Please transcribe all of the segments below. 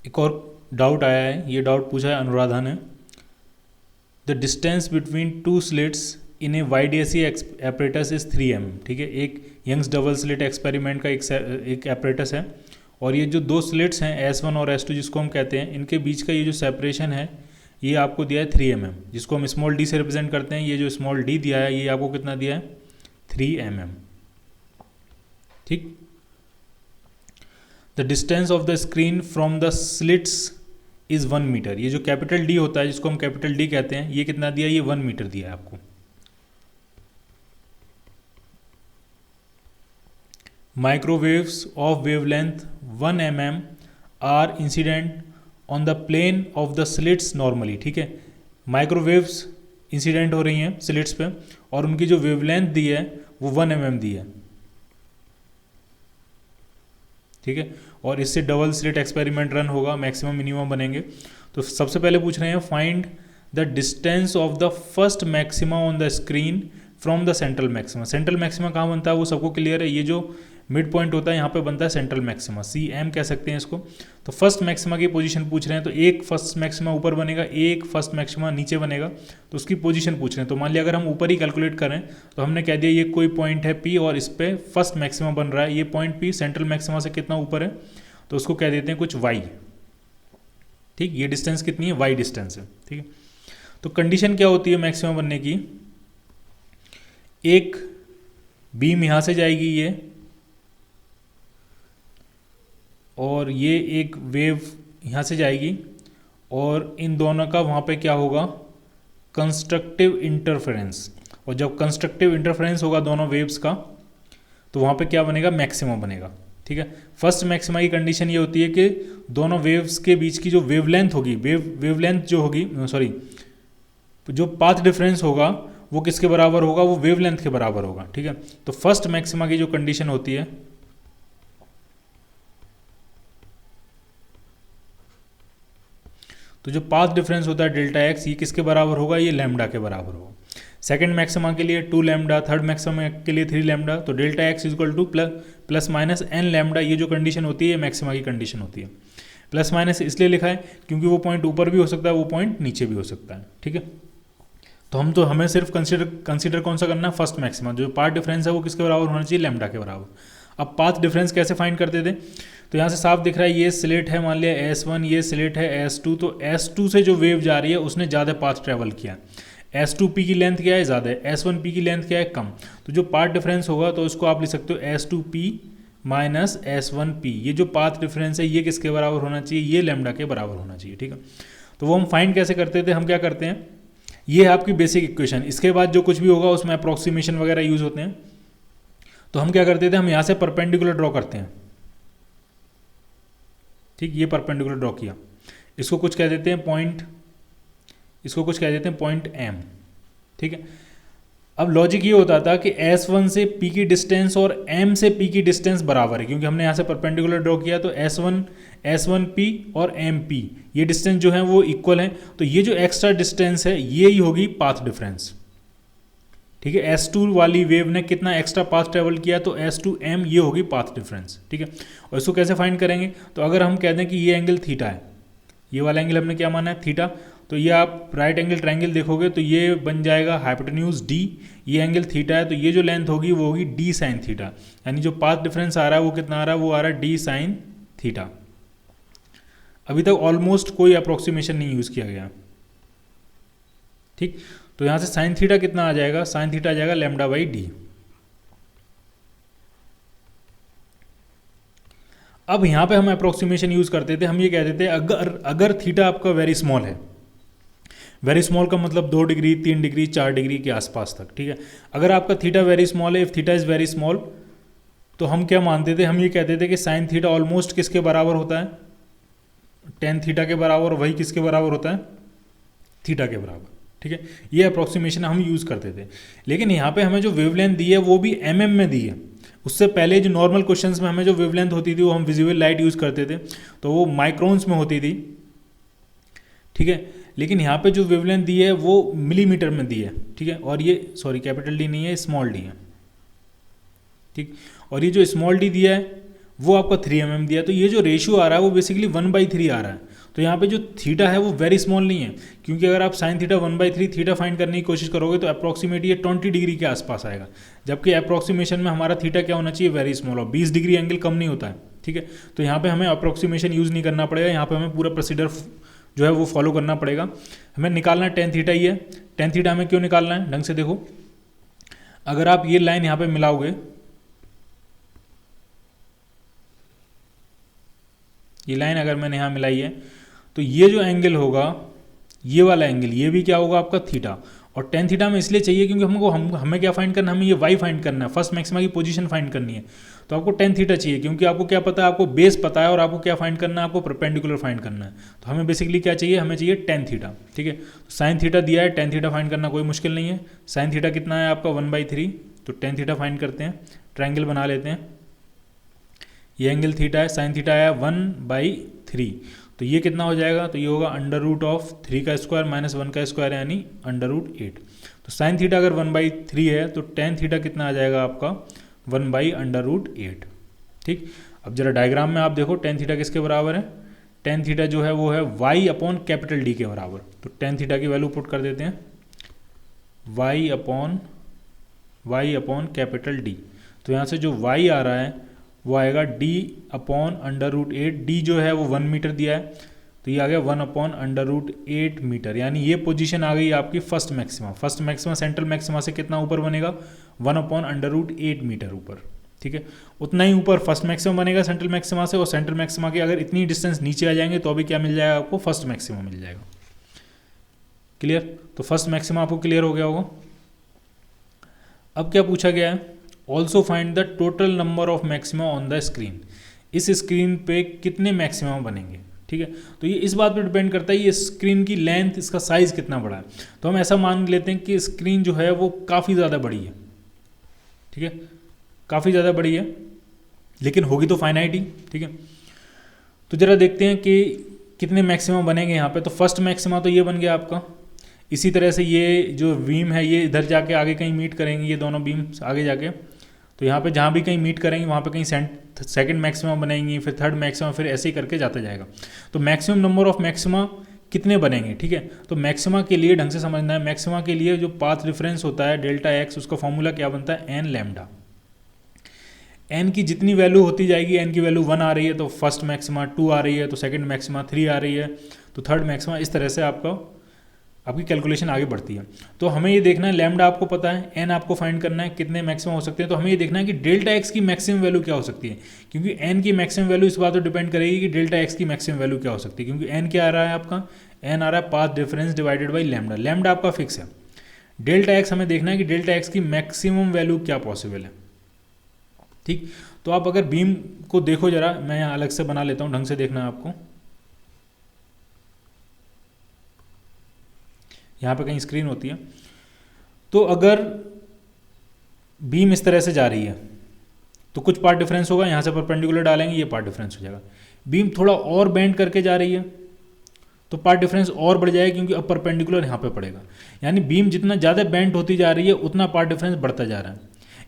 एक और डाउट आया है, ये डाउट पूछा है अनुराधा ने। The distance between two slits in A YDSE apparatus is 3 mm। ठीक है, एक यंग्स डबल स्लिट एक्सपेरिमेंट का एक एपरेटस है, और ये जो दो स्लिट्स हैं S1 और S2 जिसको हम कहते हैं, इनके बीच का ये जो सेपरेशन है ये आपको दिया है 3 mm, जिसको हम स्मॉल d से रिप्रेजेंट करते हैं। ये जो स्मॉल d दिया है ये आपको कितना दिया है, 3 mm। ठीक। The distance of the screen from the slits is 1 metre. ये जो कैपिटल D होता है जिसको हम कैपिटल D कहते हैं, ये कितना दिया है, ये 1 मीटर दिया है आपको। Microwaves of wavelength 1 mm are incident on the plane of the slits normally. ठीक है, माइक्रोवेव्स इंसिडेंट हो रही हैं स्लिट्स पे, और उनकी जो वेवलेंथ दी है वो 1 mm दी है। ठीक है, और इससे डबल स्लिट एक्सपेरिमेंट रन होगा, मैक्सिमम मिनिमम बनेंगे। तो सबसे पहले पूछ रहे हैं find the distance of the first maxima on the screen from the central maxima. Central maxima कहाँ बनता है वो सबको क्लियर है, ये जो मिड पॉइंट होता है यहाँ पे बनता है सेंट्रल मैक्सिमा, CM कह सकते हैं इसको। तो फर्स्ट मैक्सिमा की पोजीशन पूछ रहे हैं, तो एक फर्स्ट मैक्सिमा ऊपर बनेगा, एक फर्स्ट मैक्सिमा नीचे बनेगा, तो उसकी पोजीशन पूछ रहे हैं। तो मान लिया अगर हम ऊपर ही कैलकुलेट करें तो हमने कह दिया ये कोई पॉइंट है P और इस पर फर्स्ट मैक्सिमा बन रहा है, ये पॉइंट P सेंट्रल मैक्सिमा से कितना ऊपर है, तो उसको कह देते हैं कुछ Y। ठीक, ये डिस्टेंस कितनी है, Y डिस्टेंस है। ठीक है, तो कंडीशन क्या होती है मैक्सिमा बनने की, एक बीम यहाँ से जाएगी ये, और ये एक वेव यहाँ से जाएगी, और इन दोनों का वहाँ पे क्या होगा, कंस्ट्रक्टिव इंटरफेरेंस। और जब कंस्ट्रक्टिव इंटरफेरेंस होगा दोनों वेव्स का, तो वहाँ पे क्या बनेगा, मैक्सिमा बनेगा। ठीक है, फर्स्ट मैक्सिमा की कंडीशन ये होती है कि दोनों वेव्स के बीच की जो वेवलेंथ होगी, वेवलेंथ जो होगी, सॉरी, जो पाथ डिफरेंस होगा वो किसके बराबर होगा, वो वेवलेंथ के बराबर होगा। ठीक है, तो फर्स्ट मैक्सिमा की जो कंडीशन होती है, तो जो पाथ डिफरेंस होता है डेल्टा एक्स, ये किसके बराबर होगा, ये लैम्डा के बराबर होगा। सेकंड मैक्सिमा के लिए 2 लैम्डा, थर्ड मैक्सिमा के लिए 3 लैम्डा, तो delta x equal two plus minus n lambda, ये जो कंडीशन होती है मैक्सिमा की कंडीशन होती है। प्लस माइनस इसलिए लिखा है क्योंकि वो पॉइंट ऊपर भी हो सकता है, वो पॉइंट नीचे भी हो सकता है। ठीक है, तो हमें सिर्फ कंसिडर कौन सा करना है, फर्स्ट मैक्सिमा। जो पाथ डिफरेंस है वो किसके बराबर होना चाहिए, लैम्डा के बराबर। अब पाथ डिफरेंस कैसे फाइंड करते थे, तो यहाँ से साफ दिख रहा है, ये स्लिट है मान लिया S1, ये स्लिट है S2, तो S2 से जो वेव जा रही है उसने ज़्यादा पाथ ट्रेवल किया। S2P की लेंथ क्या है, ज़्यादा है, S1P की लेंथ क्या है, कम। तो जो पाथ डिफरेंस होगा तो इसको आप लिख सकते हो S2P माइनस S1P। ये जो पाथ डिफरेंस है ये किसके बराबर होना चाहिए, ये लैम्डा के बराबर होना चाहिए। ठीक है, तो वो हम फाइंड कैसे करते थे, हम क्या करते हैं, ये है आपकी बेसिक इक्वेशन। इसके बाद जो कुछ भी होगा उसमें अप्रॉक्सीमेशन वगैरह यूज़ होते हैं। तो हम क्या करते थे, हम यहाँ से परपेंडिकुलर ड्रॉ करते हैं। ठीक, ये परपेंडिकुलर ड्रॉ किया, इसको कुछ कह देते हैं पॉइंट, इसको कुछ कह देते हैं पॉइंट M। ठीक है, अब लॉजिक ये होता था कि S1 से P की डिस्टेंस और M से P की डिस्टेंस बराबर है, क्योंकि हमने यहाँ से परपेंडिकुलर ड्रॉ किया, तो S1P और MP ये डिस्टेंस जो है वो इक्वल है। तो ये जो एक्स्ट्रा डिस्टेंस है ये ही होगी पाथ डिफरेंस। ठीक है, S2 वाली वेव ने कितना एक्स्ट्रा पाथ ट्रेवल किया, तो S2M ये होगी पाथ डिफरेंस। ठीक है, और इसको कैसे फाइंड करेंगे, तो अगर हम कह दें कि ये एंगल थीटा है, ये वाला एंगल हमने क्या माना है, थीटा, तो ये आप राइट एंगल ट्रायंगल देखोगे तो ये बन जाएगा हाइपोटेन्यूज D, ये एंगल थीटा है, तो ये जो लेंथ होगी वो होगी D साइन थीटा, यानी जो पाथ डिफरेंस आ रहा है वो कितना आ रहा है, वो आ रहा है D साइन थीटा। अभी तक ऑलमोस्ट कोई अप्रोक्सीमेशन नहीं यूज़ किया गया। ठीक, तो यहाँ से साइन थीटा कितना आ जाएगा, साइन थीटा आ जाएगा लैम्डा बाई D। अब यहाँ पे हम अप्रोक्सीमेशन यूज़ करते थे, हम ये कहते थे अगर थीटा आपका वेरी स्मॉल है, वेरी स्मॉल का मतलब 2 डिग्री 3 डिग्री 4 डिग्री के आसपास तक। ठीक है, अगर आपका थीटा वेरी स्मॉल है, if theta is very small, तो हम क्या मानते थे, हम ये कहते थे कि साइन थीटा ऑलमोस्ट किसके बराबर होता है, टेन थीटा के बराबर, वही किसके बराबर होता है, थीटा के बराबर। ठीक है, ये अप्रोक्सीमेशन हम यूज़ करते थे। लेकिन यहाँ पे हमें जो वेवलेंथ दी है वो भी mm में दी है। उससे पहले जो नॉर्मल क्वेश्चंस में हमें जो वेवलेंथ होती थी वो हम विजिबल लाइट यूज़ करते थे, तो वो माइक्रोन्स में होती थी। ठीक है, लेकिन यहाँ पे जो वेवलेंथ दी है वो मिलीमीटर में दी है। ठीक है, और ये कैपिटल D नहीं है, स्मॉल d है। ठीक, और ये जो स्मॉल d दिया है वो आपका 3 mm दिया है। तो ये जो रेशियो आ रहा है वो बेसिकली 1/3 आ रहा है। तो यहाँ पे जो थीटा है वो वेरी स्मॉल नहीं है, क्योंकि अगर आप साइन थीटा 1/3 थीटा फाइंड करने की कोशिश करोगे तो अप्रॉक्सीमेट ये 20 डिग्री के आसपास आएगा, जबकि अप्रॉक्सीमेशन में हमारा थीटा क्या होना चाहिए, वेरी स्मॉल, और 20 डिग्री एंगल कम नहीं होता है। ठीक है, तो यहाँ पे हमें अप्रॉक्सीमेशन यूज़ नहीं करना पड़ेगा, यहाँ पे हमें पूरा प्रोसीजर जो है वो फॉलो करना पड़ेगा। हमें निकालना है टेन थीटा ही है। टेन थीटा हमें क्यों निकालना है, ढंग से देखो, अगर आप ये लाइन यहाँ पे मिलाओगे, ये लाइन अगर मैंने यहाँ मिलाई है, तो ये जो एंगल होगा, ये वाला एंगल, ये भी क्या होगा आपका थीटा। और टेन थीटा में इसलिए चाहिए क्योंकि हमें क्या फाइंड करना है, हमें ये वाई फाइंड करना है, फर्स्ट मैक्सिमा की पोजीशन फाइंड करनी है। तो आपको टेन थीटा चाहिए, क्योंकि आपको क्या पता है, आपको बेस पता है, और आपको क्या फाइंड करना है, आपको परपेंडिकुलर फाइंड करना है। तो हमें बेसिकली क्या चाहिए, हमें चाहिए टेन थीटा। ठीक है, तो साइन थीटा दिया है, टेन थीटा फाइंड करना कोई मुश्किल नहीं है। साइन थीटा कितना है आपका 1/3, तो टेन थीटा फाइंड करते हैं, ट्रायंगल बना लेते हैं। ये एंगल थीटा है, साइन थीटा आया 1/3, तो ये कितना हो जाएगा, तो ये होगा √3 का स्क्वायर माइनस 1 का स्क्वायर, यानी √8। तो साइन थीटा अगर 1/3 है तो टेन थीटा कितना आ जाएगा आपका 1/√8। ठीक, अब जरा डायग्राम में आप देखो टेन थीटा किसके बराबर है, टेन थीटा जो है वो है y/D के बराबर। तो टेन थीटा की वैल्यू पुट कर देते हैं, y/D। तो यहाँ से जो y आ रहा है वो आएगा D/√8। D जो है वो 1 मीटर दिया है, तो ये आ गया 1/√8 मीटर, यानी ये पोजीशन आ गई आपकी first maxima. First maxima central maxima से कितना ऊपर बनेगा, 1/√8 मीटर ऊपर। ठीक है, उतना ही ऊपर फर्स्ट मैक्सिमा बनेगा सेंट्रल मैक्सिमा से, और सेंट्रल मैक्सिमा के अगर इतनी डिस्टेंस नीचे आ जाएंगे तो अभी क्या मिल जाएगा आपको, फर्स्ट मैक्सिमा मिल जाएगा। क्लियर, तो फर्स्ट मैक्सिमा आपको क्लियर हो गया होगा। अब क्या पूछा गया है, also find the total number of maxima on the screen. इस स्क्रीन पे कितने मैक्सिमा बनेंगे। ठीक है, तो ये इस बात पर डिपेंड करता है ये स्क्रीन की लेंथ, इसका साइज़ कितना बड़ा है। तो हम ऐसा मान लेते हैं कि स्क्रीन जो है वो काफ़ी ज़्यादा बड़ी है। ठीक है, काफ़ी ज़्यादा बड़ी है, लेकिन होगी तो फाइनाइट ही। ठीक है, तो ज़रा देखते हैं कि कितने मैक्सिमा बनेंगे यहाँ पे। तो फर्स्ट मैक्सिमा तो ये बन गया आपका। इसी तरह से ये जो बीम है ये इधर जाके आगे कहीं मीट करेंगे, ये दोनों बीम आगे जाके, तो यहाँ पे जहाँ भी कहीं मीट करेंगे वहाँ पे कहीं सेकंड मैक्सिमा बनेंगी, फिर थर्ड मैक्सिमा, फिर ऐसे ही करके जाता जाएगा। तो मैक्सिमम नंबर ऑफ मैक्सिमा कितने बनेंगे। ठीक है, तो मैक्सिमा के लिए ढंग से समझना है, मैक्सिमा के लिए जो पाथ डिफरेंस होता है ΔX, उसका फॉर्मूला क्या बनता है, n लैम्डा। n की जितनी वैल्यू होती जाएगी, n की वैल्यू 1 आ रही है तो फर्स्ट मैक्सिमा, 2 आ रही है तो सेकंड मैक्सिमा, 3 आ रही है तो थर्ड मैक्सिमा, इस तरह से आपकी कैलकुलेशन आगे बढ़ती है। तो हमें ये देखना है, लैम्डा आपको पता है, n आपको फाइंड करना है कितने मैक्सिमम हो सकते हैं। तो हमें ये देखना है कि ΔX की मैक्सिमम वैल्यू क्या हो सकती है, क्योंकि n की मैक्सिमम वैल्यू इस बात पर डिपेंड करेगी कि ΔX की मैक्सिमम वैल्यू क्या हो सकती है। क्योंकि n क्या आ रहा है आपका, n आ रहा है path difference divided by lambda. Lambda आपका फिक्स है, ΔX हमें देखना है कि ΔX की मैक्सिमम वैल्यू क्या पॉसिबल है। ठीक, तो आप अगर बीम को देखो जरा, मैं यहाँ अलग से बना लेता हूँ, ढंग से देखना है आपको। यहाँ पे कहीं स्क्रीन होती है, तो अगर बीम इस तरह से जा रही है तो कुछ पार्ट डिफरेंस होगा, यहाँ से परपेंडिकुलर डालेंगे, ये पार्ट डिफरेंस हो जाएगा। बीम थोड़ा और बेंड करके जा रही है तो पार्ट डिफरेंस और बढ़ जाएगा, क्योंकि अब परपेंडिकुलर यहाँ पे पड़ेगा। यानी बीम जितना ज़्यादा बेंड होती जा रही है उतना पार्ट डिफरेंस बढ़ता जा रहा है।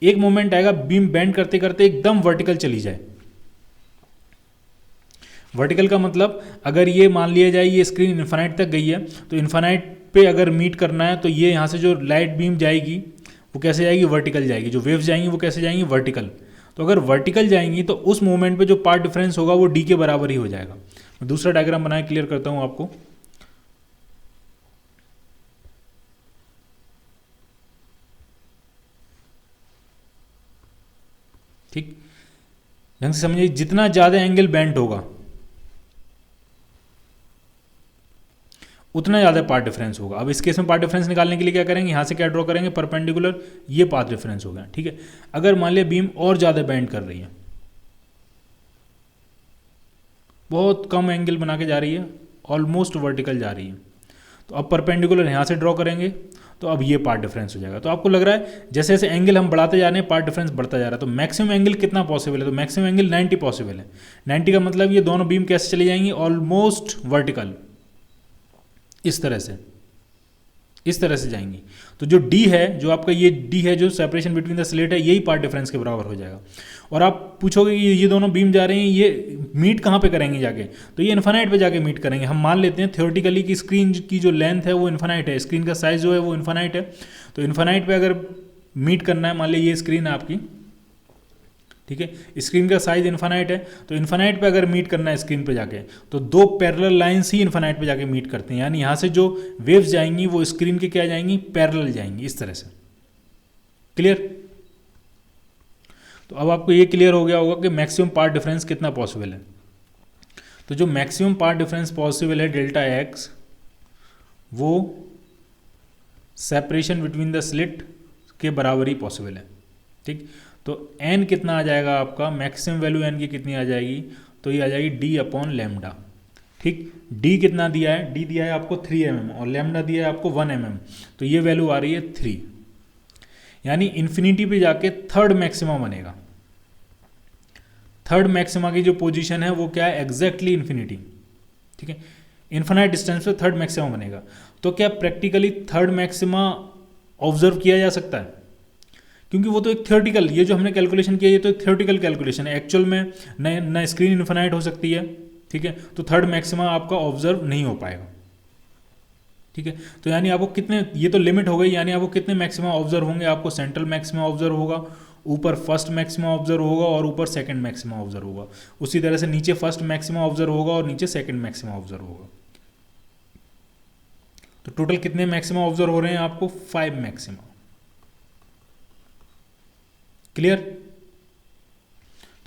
एक मोमेंट आएगा बीम बेंड करते करते एकदम वर्टिकल चली जाए। वर्टिकल का मतलब, अगर ये मान लिया जाए ये स्क्रीन इन्फानाइट तक गई है, तो इन्फानाइट पे अगर मीट करना है तो ये यहाँ से जो लाइट बीम जाएगी वो कैसे जाएगी, वर्टिकल जाएगी। जो वेव्स जाएंगी वो कैसे जाएंगी, वर्टिकल। तो अगर वर्टिकल जाएंगी तो उस मोमेंट पे जो पार्ट डिफरेंस होगा वो d के बराबर ही हो जाएगा। मैं दूसरा डायग्राम बनाए क्लियर करता हूँ आपको। ठीक, ढंग से समझिए, जितना ज़्यादा एंगल बेंड होगा उतना ज़्यादा पार्ट डिफरेंस होगा। अब इस केस में पार्ट डिफरेंस निकालने के लिए क्या करेंगे, यहाँ से क्या ड्रॉ करेंगे, परपेंडिकुलर, ये पाथ डिफरेंस हो गया। ठीक है, अगर मान लिया बीम और ज़्यादा बेंड कर रही है, बहुत कम एंगल बना के जा रही है, ऑलमोस्ट वर्टिकल जा रही है, तो अब परपेंडिकुलर यहाँ से ड्रॉ करेंगे तो अब ये पार्ट डिफरेंस हो जाएगा। तो आपको लग रहा है जैसे जैसे एंगल हम बढ़ाते जा रहे हैं पार्ट डिफरेंस बढ़ता जा रहा है। तो मैक्सिमम एंगल कितना पॉसिबल है, तो मैक्सिमम एंगल 90 पॉसिबल है। 90 का मतलब ये दोनों बीम कैसे चली जाएंगी, ऑलमोस्ट वर्टिकल, इस तरह से। इस तरह से जाएंगी। तो जो डी है, जो आपका ये डी है, जो सेपरेशन बिटवीन द स्लिट है, यही पार्ट डिफरेंस के बराबर हो जाएगा। और आप पूछोगे कि ये दोनों बीम जा रहे हैं, ये मीट कहाँ पे करेंगे जाके, तो ये इन्फानाइट पे जाके मीट करेंगे। हम मान लेते हैं थ्योरेटिकली कि स्क्रीन की जो लेंथ है वो इन्फानाइट है, स्क्रीन का साइज जो है वो इन्फानाइट है। तो इन्फानाइट पे अगर मीट करना है, मान लीजिए ये स्क्रीन है आपकी, ठीक है, स्क्रीन का साइज इन्फानाइट है, तो इन्फानाइट पे अगर मीट करना है स्क्रीन पे जाके, तो दो पैरेलल लाइंस ही इन्फानाइट पे जाके मीट करते हैं, यानी यहाँ से जो वेव्स जाएंगी वो स्क्रीन के क्या जाएंगी, पैरेलल जाएंगी, इस तरह से। क्लियर? तो अब आपको ये क्लियर हो गया होगा कि मैक्सिमम पार्ट डिफरेंस कितना पॉसिबल है। तो जो मैक्सिमम पार्ट डिफरेंस पॉसिबल है डेल्टा एक्स, वो सेपरेशन बिटवीन द स्लिट के बराबर ही पॉसिबल है। ठीक, तो n कितना आ जाएगा आपका, मैक्सिमम वैल्यू n की कितनी आ जाएगी, तो ये आ जाएगी d अपॉन लैम्डा। ठीक, d कितना दिया है, d दिया है आपको 3 mm और लैम्डा दिया है आपको 1 mm, तो ये वैल्यू आ रही है 3, यानी इन्फिनिटी पे जाके थर्ड मैक्सिमा बनेगा। थर्ड मैक्सिमा की जो पोजीशन है वो क्या है, एग्जैक्टली इन्फिनिटी। ठीक है, इन्फिनाइट डिस्टेंस पे थर्ड मैक्सिमा बनेगा। तो क्या प्रैक्टिकली थर्ड मैक्सिमा ऑब्जर्व किया जा सकता है, क्योंकि वो तो एक थियोरेटिकल, ये जो हमने कैलकुलेशन किया ये तो एक थियोरेटिकल कैलकुलेशन है, एक्चुअल में न स्क्रीन इन्फिनाइट हो सकती है। ठीक है, तो थर्ड मैक्सिमा आपका ऑब्जर्व नहीं हो पाएगा। ठीक है, तो यानी आपको कितने, ये तो लिमिट हो गई, यानी आपको कितने मैक्सिमा ऑब्जर्व होंगे, आपको सेंट्रल मैक्सिमा ऑब्जर्व होगा, ऊपर फर्स्ट मैक्सिमा ऑब्जर्व होगा और ऊपर सेकंड मैक्सिमा ऑब्जर्व होगा। उसी तरह से नीचे फर्स्ट मैक्सिमा ऑब्जर्व होगा और नीचे सेकंड मैक्सिमा ऑब्जर्व होगा। तो टोटल कितने मैक्सिमा ऑब्जर्व हो रहे हैं आपको, 5 मैक्सिमा। क्लियर?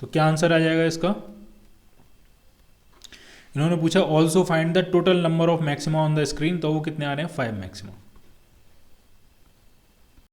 तो क्या आंसर आ जाएगा इसका, इन्होंने पूछा also find the total number of maxima on the screen, तो वो कितने आ रहे हैं, 5 मैक्सिमा।